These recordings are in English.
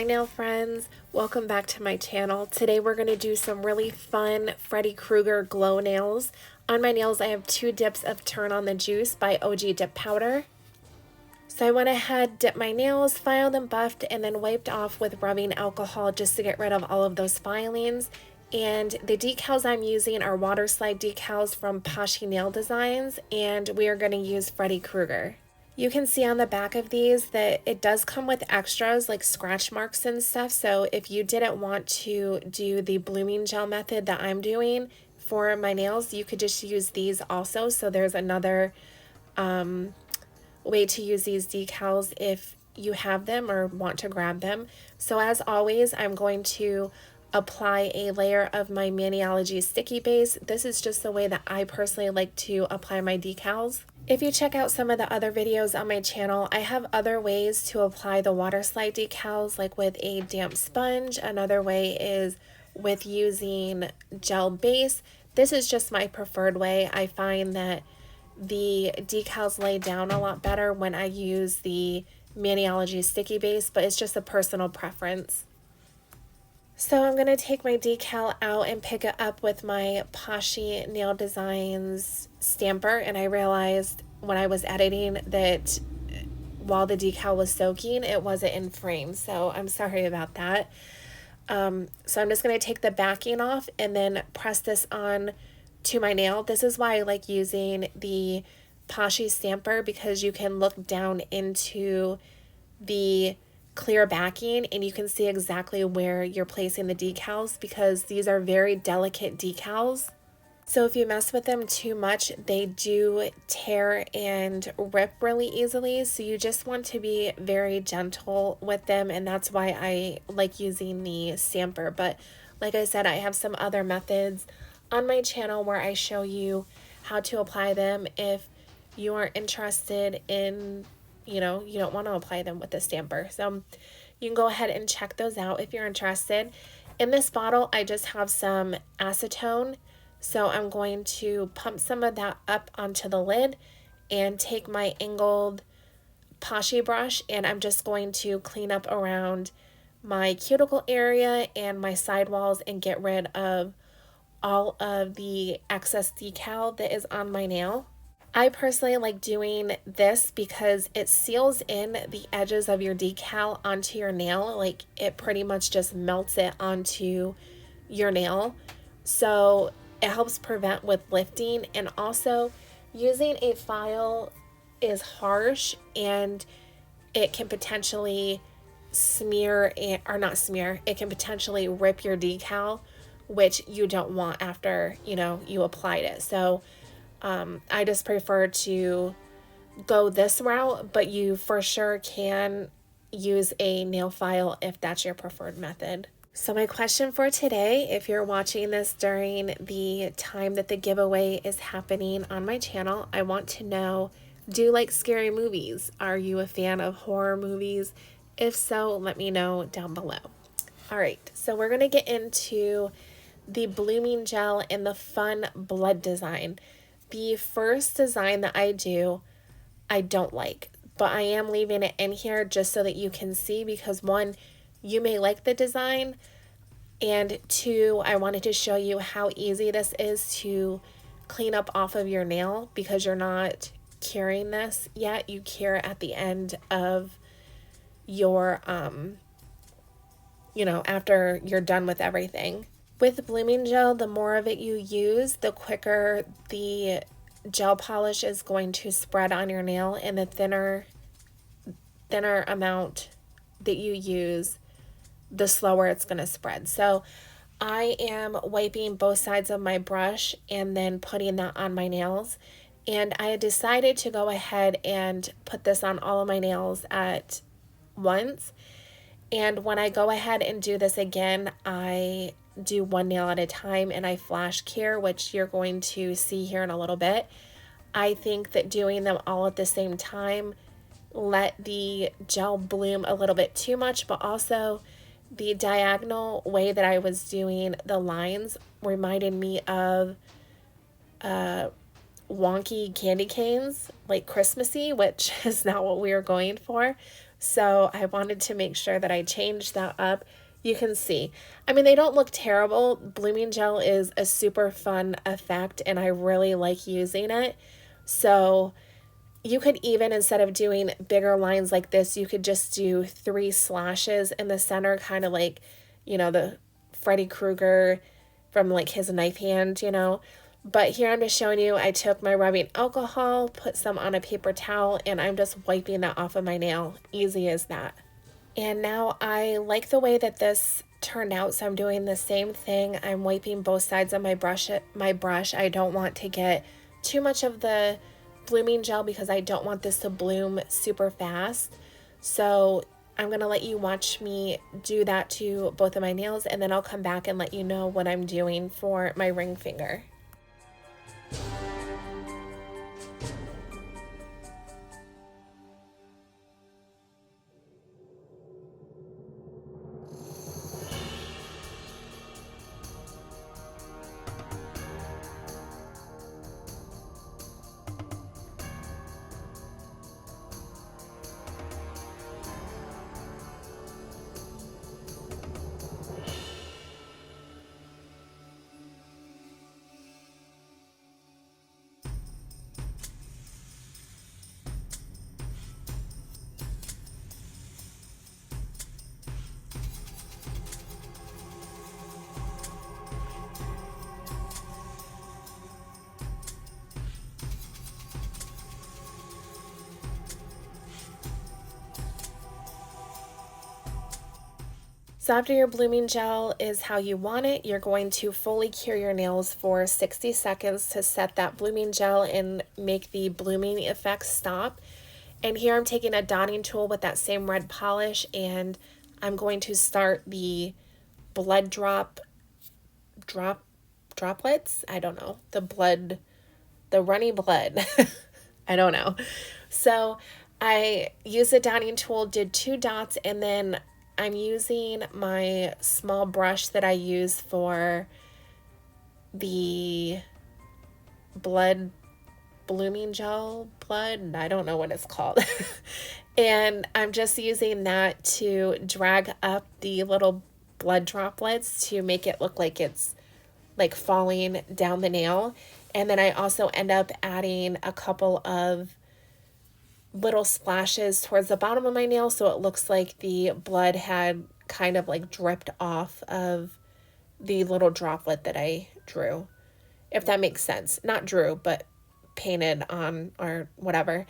nail friends, welcome back to my channel. Today we're going to do some really fun Freddy Krueger glow nails. On my nails I have 2 dips of Turn on the Juice by OG Dip Powder. So I went ahead, dipped my nails, filed and buffed, and then wiped off with rubbing alcohol just to get rid of all of those filings. And the decals I'm using are water slide decals from Poshy Nail Designs, and we are going to use Freddy Krueger. You can see on the back of these that it does come with extras like scratch marks and stuff, so if you didn't want to do the blooming gel method that I'm doing for my nails, you could just use these also. So there's another way to use these decals if you have them or want to grab them. So as always, I'm going to apply a layer of my Maniology sticky base. This is just the way that I personally like to apply my decals. If you check out some of the other videos on my channel, I have other ways to apply the water slide decals, like with a damp sponge. Another way is with using gel base. This is just my preferred way. I find that the decals lay down a lot better when I use the Maniology sticky base, but it's just a personal preference. So I'm going to take my decal out and pick it up with my Poshy Nail Designs stamper, and I realized when I was editing that while the decal was soaking, it wasn't in frame, so I'm sorry about that. So I'm just going to take the backing off and then press this on to my nail. This is why I like using the Poshy stamper, because you can look down into the clear backing and you can see exactly where you're placing the decals, because these are very delicate decals. So if you mess with them too much, they do tear and rip really easily. So you just want to be very gentle with them, and that's why I like using the stamper. But like I said, I have some other methods on my channel where I show you how to apply them if you aren't interested in, you don't want to apply them with the stamper. So you can go ahead and check those out if you're interested. In this bottle, I just have some acetone. So I'm going to pump some of that up onto the lid and take my angled Poshy brush, and I'm just going to clean up around my cuticle area and my sidewalls and get rid of all of the excess decal that is on my nail. I personally like doing this because it seals in the edges of your decal onto your nail. Like, it pretty much just melts it onto your nail. So it helps prevent with lifting, and also using a file is harsh and it can potentially smear, or not smear, it can potentially rip your decal, which you don't want after, you applied it. So I just prefer to go this route, but you for sure can use a nail file if that's your preferred method. So my question for today, if you're watching this during the time that the giveaway is happening on my channel, I want to know, do you like scary movies? Are you a fan of horror movies? If so, let me know down below. All right, so we're going to get into the blooming gel and the fun blood design. The first design that I do, I don't like, but I am leaving it in here just so that you can see, because 1, you may like the design, and 2, I wanted to show you how easy this is to clean up off of your nail, because you're not curing this yet. You cure at the end of your, after you're done with everything. With blooming gel, the more of it you use, the quicker the gel polish is going to spread on your nail, and the thinner amount that you use, the slower it's going to spread. So I am wiping both sides of my brush and then putting that on my nails. And I decided to go ahead and put this on all of my nails at once. And when I go ahead and do this again, I do 1 nail at a time and I flash cure, which you're going to see here in a little bit. I think that doing them all at the same time let the gel bloom a little bit too much, but also the diagonal way that I was doing the lines reminded me of wonky candy canes, like Christmassy, which is not what we were going for. So I wanted to make sure that I changed that up. You can see, I mean, they don't look terrible. Blooming gel is a super fun effect and I really like using it. So you could even, instead of doing bigger lines like this, you could just do 3 slashes in the center, kind of like, you know, the Freddy Krueger from like his knife hand, you know. But here I'm just showing you, I took my rubbing alcohol, put some on a paper towel, and I'm just wiping that off of my nail. Easy as that. And now I like the way that this turned out, so I'm doing the same thing. I'm wiping both sides of my brush. I don't want to get too much of the blooming gel because I don't want this to bloom super fast. So I'm going to let you watch me do that to both of my nails, and then I'll come back and let you know what I'm doing for my ring finger. So after your blooming gel is how you want it, you're going to fully cure your nails for 60 seconds to set that blooming gel and make the blooming effect stop. And here I'm taking a dotting tool with that same red polish, and I'm going to start the blood droplets. I don't know. The runny blood. I don't know. So I used a dotting tool, did 2 dots, and then I'm using my small brush that I use for the blooming gel, I don't know what it's called. And I'm just using that to drag up the little blood droplets to make it look like it's like falling down the nail. And then I also end up adding a couple of little splashes towards the bottom of my nail so it looks like the blood had kind of like dripped off of the little droplet that I drew, if that makes sense. Not drew, but painted on or whatever.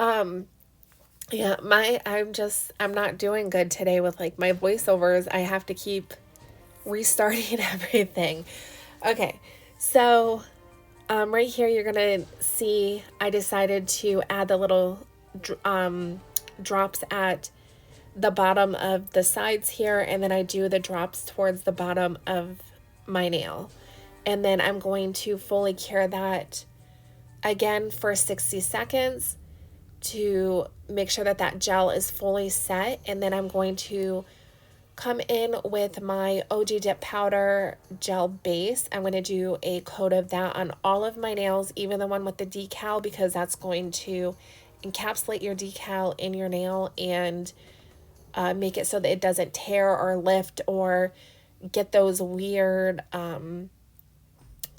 Yeah, I'm not doing good today with like my voiceovers. I have to keep restarting everything. Okay, so right here you're gonna see I decided to add the little drops at the bottom of the sides here, and then I do the drops towards the bottom of my nail, and then I'm going to fully cure that again for 60 seconds to make sure that that gel is fully set. And then I'm going to come in with my OG dip powder gel base. I'm going to do a coat of that on all of my nails, even the one with the decal, because that's going to encapsulate your decal in your nail and make it so that it doesn't tear or lift or get those weird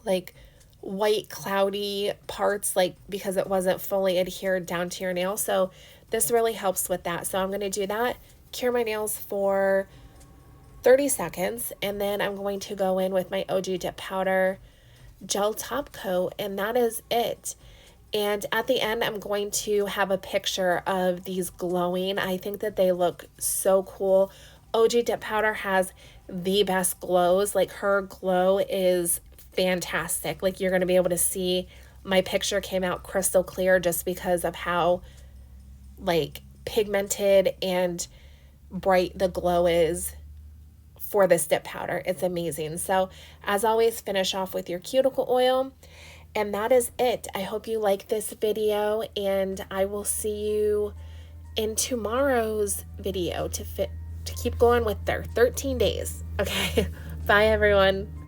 like white cloudy parts, like because it wasn't fully adhered down to your nail. So this really helps with that. So I'm going to do that, cure my nails for 30 seconds, and then I'm going to go in with my OG dip powder gel top coat, and that is it. And at the end, I'm going to have a picture of these glowing. I think that they look so cool. OG dip powder has the best glows. Like, her glow is fantastic. Like, you're going to be able to see my picture came out crystal clear just because of how like pigmented and bright the glow is for this dip powder. It's amazing. So as always, finish off with your cuticle oil. And that is it. I hope you like this video, and I will see you in tomorrow's video to keep going with their 13 days. Okay. Bye everyone.